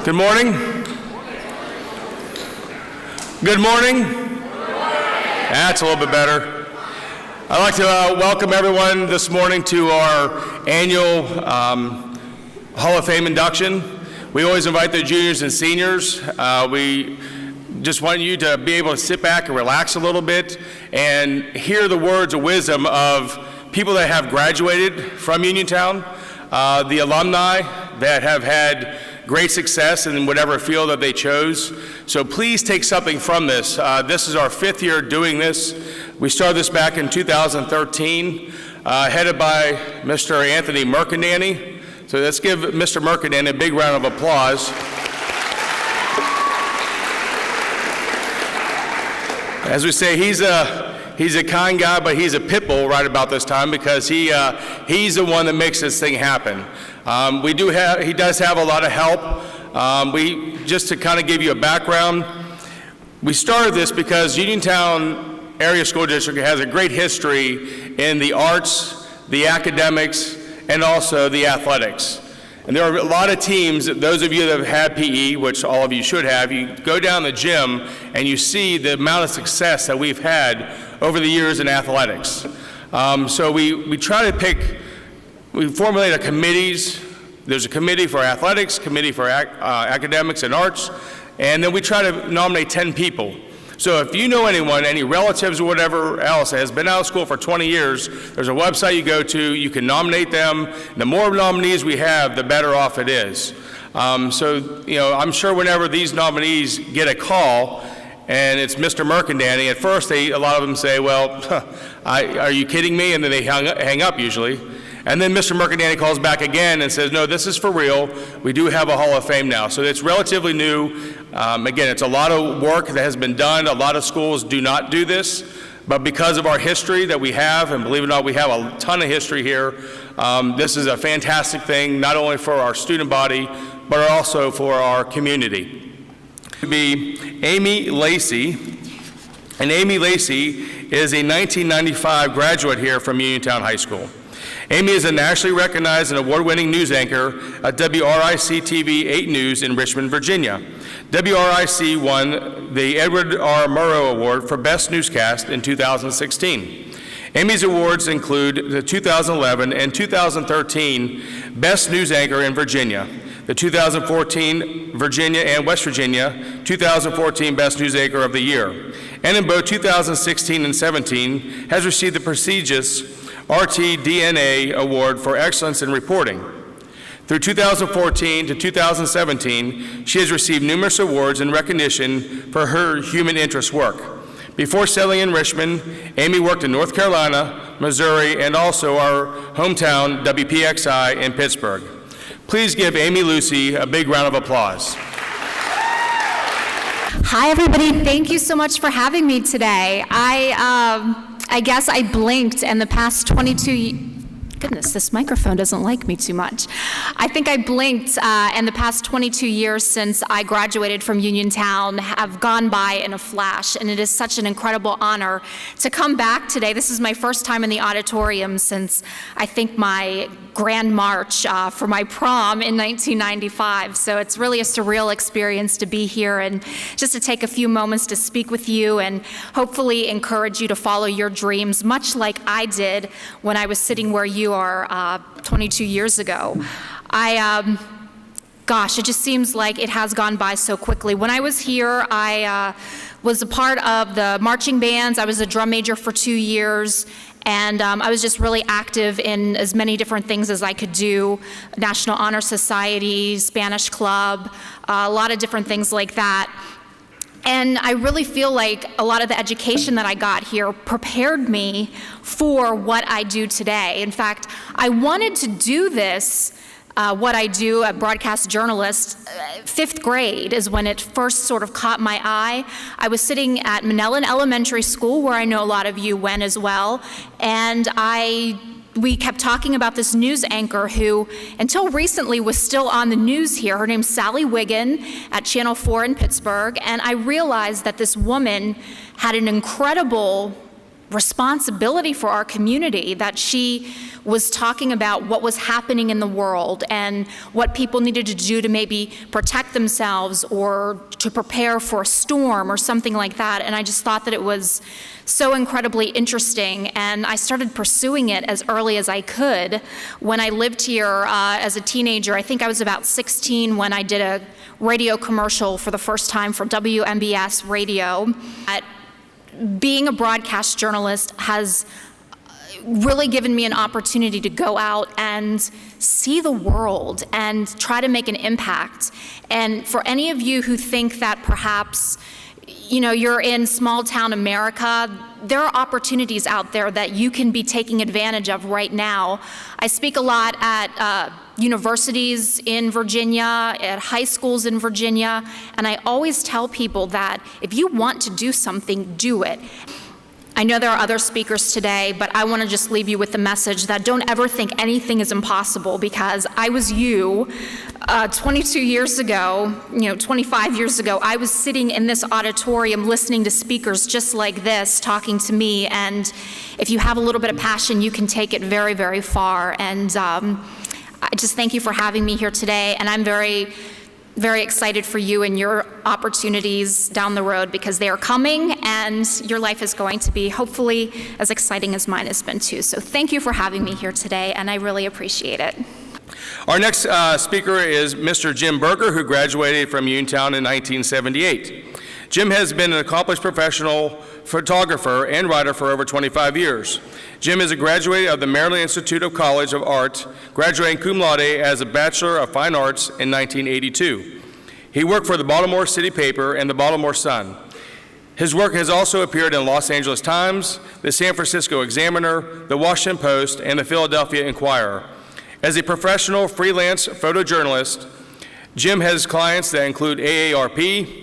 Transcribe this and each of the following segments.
Good morning. Good morning. That's a little bit better. I'd like to welcome everyone this morning to our annual Hall of Fame induction. We always invite the juniors and seniors. We just want you to be able to sit back and relax a little bit and hear the words of wisdom of people that have graduated from Uniontown, the alumni that have had great success in whatever field that they chose. So please take something from this. This is our 5th year doing this. We started this back in 2013, headed by Mr. Anthony Mercandani. So let's give Mr. Mercandani a big round of applause. As we say, he's a kind guy, but he's a pit bull right about this time because he's the one that makes this thing happen. He does have a lot of help. Just to kind of give you a background, we started this because Uniontown Area School District has a great history in the arts, the academics, and also the athletics. And there are a lot of teams, those of you that have had PE, which all of you should have, you go down the gym and you see the amount of success that we've had over the years in athletics. So we try to we formulate committees. There's a committee for athletics, committee for academics and arts, and then we try to nominate 10 people. So if you know anyone, any relatives or whatever else that has been out of school for 20 years, there's a website you go to, you can nominate them. The more nominees we have, the better off it is. So, I'm sure whenever these nominees get a call, and it's Mr. Mercandani, at first a lot of them say, well, are you kidding me? And then they hang up usually. And then Mr. Mercandani calls back again and says, no, this is for real. We do have a Hall of Fame now. So it's relatively new. Again, it's a lot of work that has been done. A lot of schools do not do this. But because of our history that we have, and believe it or not, we have a ton of history here, this is a fantastic thing, not only for our student body, but also for our community. To be Amy Lacey. And Amy Lacey is a 1995 graduate here from Uniontown High School. Amy is a nationally recognized and award-winning news anchor at WRIC-TV 8 News in Richmond, Virginia. WRIC won the Edward R. Murrow Award for Best Newscast in 2016. Amy's awards include the 2011 and 2013 Best News Anchor in Virginia, the 2014 Virginia and West Virginia 2014 Best News Anchor of the Year, and in both 2016 and 17 has received the prestigious RTDNA Award for Excellence in Reporting. Through 2014 to 2017, she has received numerous awards in recognition for her human interest work. Before settling in Richmond, Amy worked in North Carolina, Missouri, and also our hometown, WPXI, in Pittsburgh. Please give Amy Lucy a big round of applause. Hi, everybody. Thank you so much for having me today. I guess I blinked and the past 22 Goodness, this microphone doesn't like me too much. I think I blinked, and the past 22 years since I graduated from Uniontown have gone by in a flash, and it is such an incredible honor to come back today. This is my first time in the auditorium since I think my grand march for my prom in 1995. So it's really a surreal experience to be here and just to take a few moments to speak with you and hopefully encourage you to follow your dreams, much like I did when I was sitting where you are 22 years ago. Gosh, it just seems like it has gone by so quickly. When I was here, I was a part of the marching bands. I was a drum major for 2 years. And I was just really active in as many different things as I could do, National Honor Society, Spanish Club, a lot of different things like that. And I really feel like a lot of the education that I got here prepared me for what I do today. In fact, I wanted to do this, what I do, a broadcast journalist, 5th grade is when it first sort of caught my eye. I was sitting at Manellan Elementary School, where I know a lot of you went as well, and we kept talking about this news anchor who, until recently, was still on the news here. Her name's Sally Wiggin at Channel 4 in Pittsburgh, and I realized that this woman had an incredible responsibility for our community, that she was talking about what was happening in the world and what people needed to do to maybe protect themselves or to prepare for a storm or something like that. And I just thought that it was so incredibly interesting, and I started pursuing it as early as I could. When I lived here as a teenager, I think I was about 16 when I did a radio commercial for the first time for WMBS radio. Being a broadcast journalist has really given me an opportunity to go out and see the world and try to make an impact. And for any of you who think that perhaps you're in small town America, there are opportunities out there that you can be taking advantage of right now. I speak a lot at universities in Virginia, at high schools in Virginia, and I always tell people that if you want to do something, do it. I know there are other speakers today, but I want to just leave you with the message that don't ever think anything is impossible, because I was you 22 years ago, 25 years ago. I was sitting in this auditorium listening to speakers just like this talking to me, and if you have a little bit of passion, you can take it very, very far. And I just thank you for having me here today, and I'm very, very excited for you and your opportunities down the road, because they are coming and your life is going to be hopefully as exciting as mine has been too. So thank you for having me here today, and I really appreciate it. Our next speaker is Mr. Jim Berger, who graduated from Uniontown in 1978. Jim has been an accomplished professional photographer and writer for over 25 years. Jim is a graduate of the Maryland Institute of College of Art, graduating cum laude as a Bachelor of Fine Arts in 1982. He worked for the Baltimore City Paper and the Baltimore Sun. His work has also appeared in the Los Angeles Times, the San Francisco Examiner, the Washington Post, and the Philadelphia Inquirer. As a professional freelance photojournalist, Jim has clients that include AARP.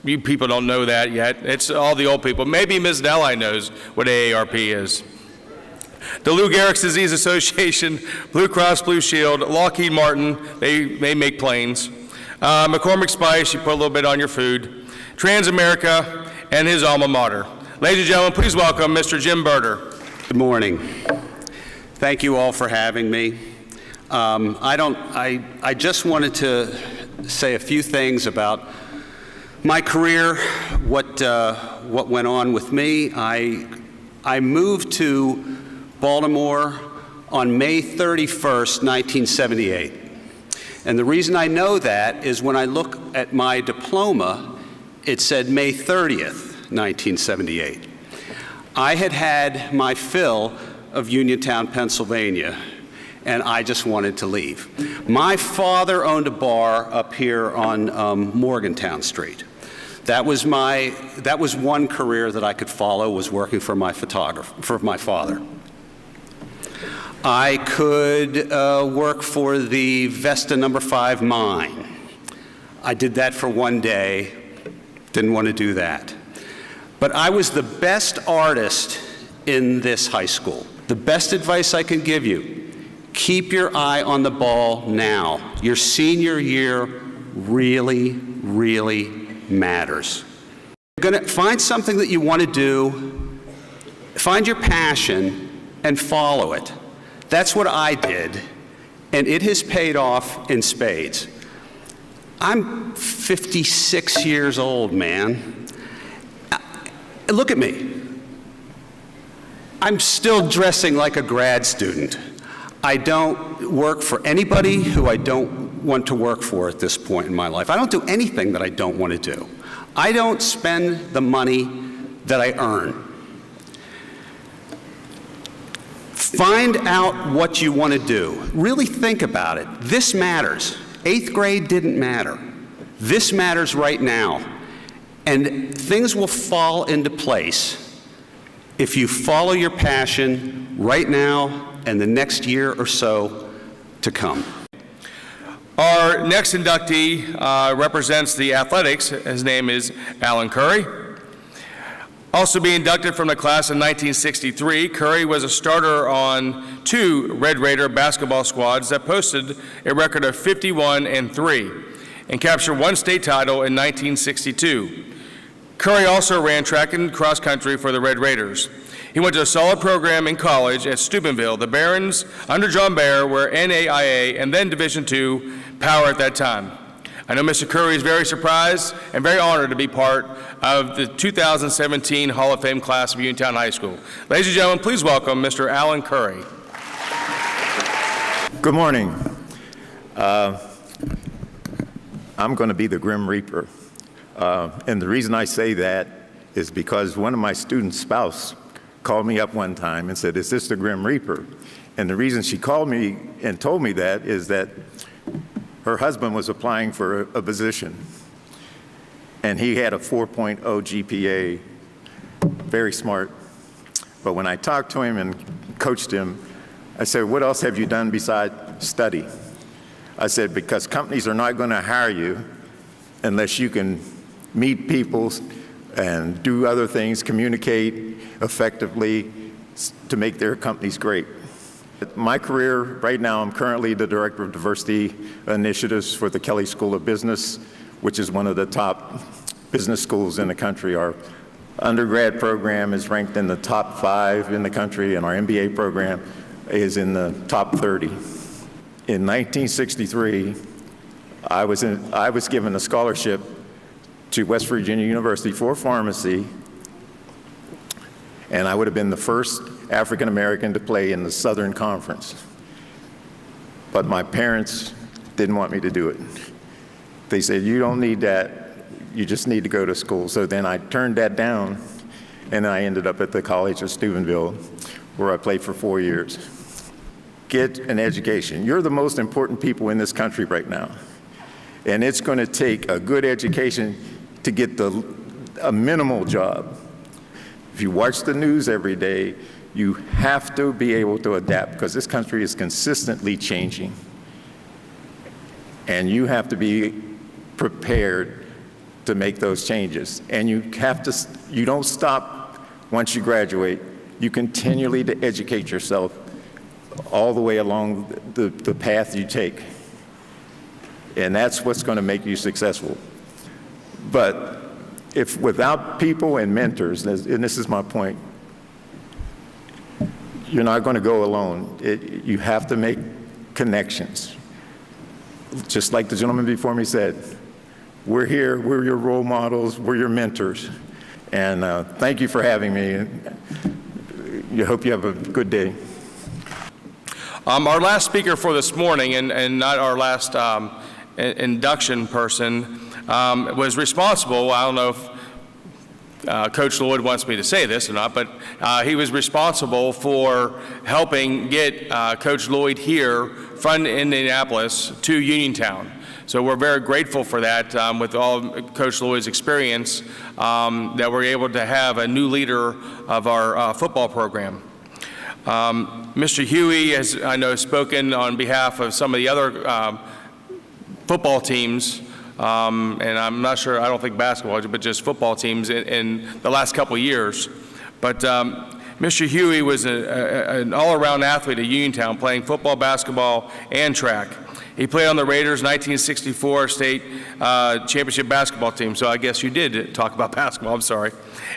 You people don't know that yet. It's all the old people. Maybe Ms. Delhi knows what AARP is. The Lou Gehrig's Disease Association, Blue Cross Blue Shield, Lockheed Martin, they make planes. McCormick Spice, you put a little bit on your food. Transamerica, and his alma mater. Ladies and gentlemen, please welcome Mr. Jim Berger. Good morning. Thank you all for having me. I just wanted to say a few things about my career, what went on with me. I moved to Baltimore on May 31st, 1978. And the reason I know that is when I look at my diploma, it said May 30th, 1978. I had had my fill of Uniontown, Pennsylvania, and I just wanted to leave. My father owned a bar up here on Morgantown Street. That was one career that I could follow, was working for my father. I could work for the Vesta No. 5 mine. I did that for one day, didn't want to do that. But I was the best artist in this high school. The best advice I can give you, keep your eye on the ball now. Your senior year really, really matters. You're going to find something that you want to do, find your passion, and follow it. That's what I did, and it has paid off in spades. I'm 56 years old, man. Look at me. I'm still dressing like a grad student. I don't work for anybody who I don't want to work for at this point in my life. I don't do anything that I don't want to do. I don't spend the money that I earn. Find out what you want to do. Really think about it. This matters. 8th grade didn't matter. This matters right now. And things will fall into place if you follow your passion right now and the next year or so to come. Our next inductee represents the athletics. His name is Alan Curry. Also being inducted from the class in 1963, Curry was a starter on 2 Red Raider basketball squads that posted a record of 51-3 and captured 1 state title in 1962. Curry also ran track and cross country for the Red Raiders. He went to a solid program in college at Steubenville. The Barons, under John Bear, were NAIA and then Division II power at that time. I know Mr. Curry is very surprised and very honored to be part of the 2017 Hall of Fame class of Uniontown High School. Ladies and gentlemen, please welcome Mr. Alan Curry. Good morning. I'm going to be the Grim Reaper. And the reason I say that is because one of my students' spouse called me up one time and said, "Is this the Grim Reaper?" And the reason she called me and told me that is that her husband was applying for a position, and he had a 4.0 GPA, very smart. But when I talked to him and coached him, I said, "What else have you done besides study?" I said, "Because companies are not going to hire you unless you can meet people and do other things, communicate effectively to make their companies great." My career, right now, I'm currently the Director of Diversity Initiatives for the Kelley School of Business, which is one of the top business schools in the country. Our undergrad program is ranked in the top 5 in the country, and our MBA program is in the top 30. In 1963, I was given a scholarship to West Virginia University for pharmacy, and I would have been the first African American to play in the Southern Conference. But my parents didn't want me to do it. They said, "You don't need that, you just need to go to school." So then I turned that down, and I ended up at the College of Steubenville, where I played for 4 years. Get an education. You're the most important people in this country right now. And it's going to take a good education to get a minimal job. If you watch the news every day, you have to be able to adapt, because this country is consistently changing. And you have to be prepared to make those changes. And you don't stop once you graduate. You continually to educate yourself all the way along the path you take. And that's what's going to make you successful. But if without people and mentors, and this is my point, you're not going to go alone. You have to make connections. Just like the gentleman before me said, we're here, we're your role models, we're your mentors. And thank you for having me. I hope you have a good day. Our last speaker for this morning, and not our last induction person, was responsible. I don't know if Coach Lloyd wants me to say this or not, but he was responsible for helping get Coach Lloyd here from Indianapolis to Uniontown. So we're very grateful for that, with all of Coach Lloyd's experience, that we're able to have a new leader of our football program. Mr. Huey has, I know, spoken on behalf of some of the other football teams, and I'm not sure, I don't think basketball, but just football teams in the last couple of years. But Mr. Huey was an all-around athlete at Uniontown, playing football, basketball, and track. He played on the Raiders' 1964 state championship basketball team, so I guess you did talk about basketball, I'm sorry.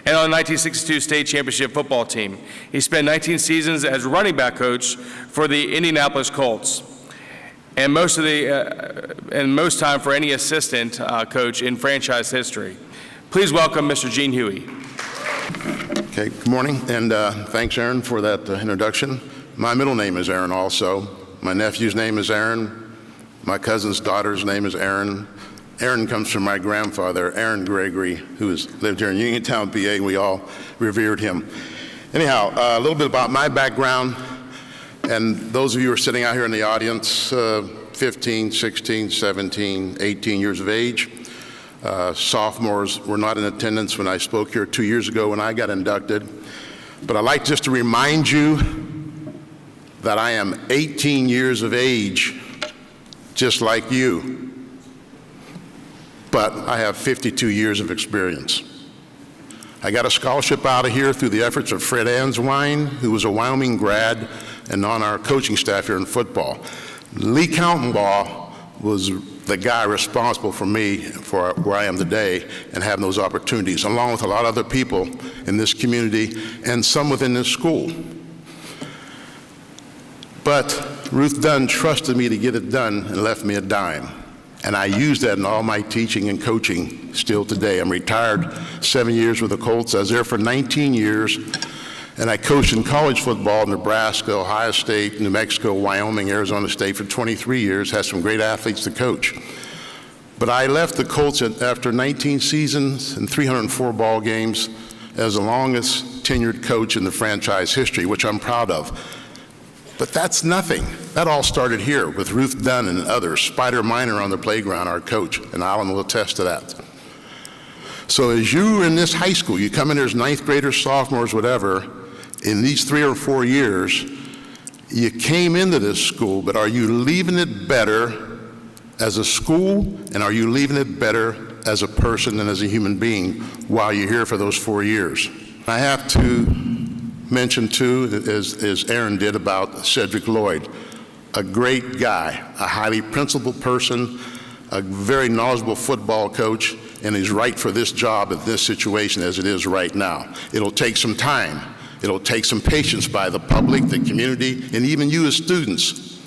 And on the 1962 state championship football team. He spent 19 seasons as running back coach for the Indianapolis Colts, and most time for any assistant coach in franchise history. Please welcome Mr. Gene Huey. Okay, good morning, and thanks, Aaron, for that introduction. My middle name is Aaron also. My nephew's name is Aaron. My cousin's daughter's name is Aaron. Aaron comes from my grandfather, Aaron Gregory, who lived here in Uniontown, PA, and we all revered him. Anyhow, a little bit about my background, and those of you who are sitting out here in the audience, 15, 16, 17, 18 years of age. Sophomores were not in attendance when I spoke here 2 years ago when I got inducted. But I'd like just to remind you that I am 18 years of age, just like you. But I have 52 years of experience. I got a scholarship out of here through the efforts of Fred Answine, who was a Wyoming grad and on our coaching staff here in football. Lee Countenbaugh was the guy responsible for me, for where I am today, and having those opportunities, along with a lot of other people in this community and some within this school. But Ruth Dunn trusted me to get it done and left me a dime. And I use that in all my teaching and coaching still today. I'm retired 7 years with the Colts. I was there for 19 years, and I coached in college football in Nebraska, Ohio State, New Mexico, Wyoming, Arizona State for 23 years, had some great athletes to coach. But I left the Colts after 19 seasons and 304 ball games as the longest tenured coach in the franchise history, which I'm proud of. But that's nothing. That all started here with Ruth Dunn and others, Spider Minor on the playground, our coach, and Alan will attest to that. So as you are in this high school, you come in there as ninth graders, sophomores, whatever, in these 3 or 4 years, you came into this school, but are you leaving it better as a school, and are you leaving it better as a person and as a human being while you're here for those 4 years? I have to mention too, as Aaron did, about Cedric Lloyd, a great guy, a highly principled person, a very knowledgeable football coach, and he's right for this job at this situation as it is right now. It'll take some time. It'll take some patience by the public, the community, and even you as students.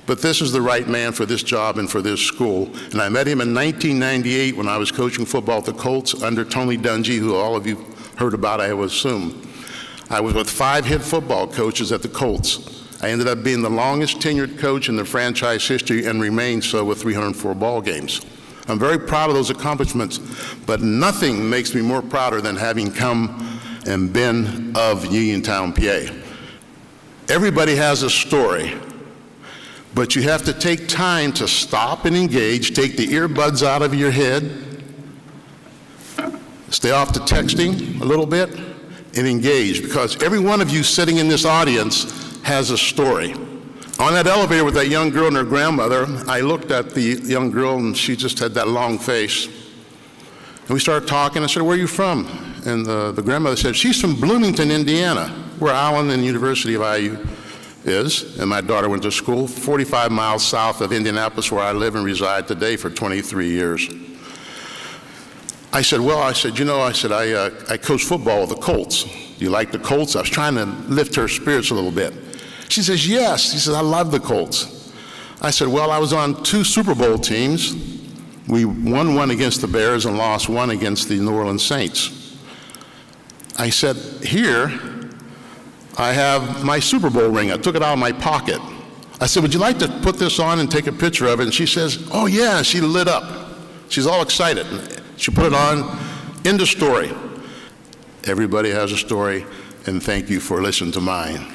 But this is the right man for this job and for this school. And I met him in 1998 when I was coaching football at the Colts under Tony Dungy, who all of you heard about, I would assume. I was with 5 head football coaches at the Colts. I ended up being the longest tenured coach in the franchise history and remained so with 304 ball games. I'm very proud of those accomplishments, but nothing makes me more prouder than having come and been of Uniontown, PA. Everybody has a story, but you have to take time to stop and engage, take the earbuds out of your head, stay off the texting a little bit, and engage, because every one of you sitting in this audience has a story. On that elevator with that young girl and her grandmother, I looked at the young girl and she just had that long face. And we started talking. I said, "Where are you from?" And the grandmother said, "She's from Bloomington, Indiana, where Allen and University of IU is." And my daughter went to school 45 miles south of Indianapolis, where I live and reside today for 23 years. I said, I coach football with the Colts. Do you like the Colts? I was trying to lift her spirits a little bit. She says, "Yes." She says, "I love the Colts." I said, "Well, I was on 2 Super Bowl teams. We won one against the Bears and lost one against the New Orleans Saints." I said, "Here, I have my Super Bowl ring." I took it out of my pocket. I said, "Would you like to put this on and take a picture of it?" And she says, "Oh yeah," she lit up. She's all excited. She put it on. End of story. Everybody has a story, and thank you for listening to mine.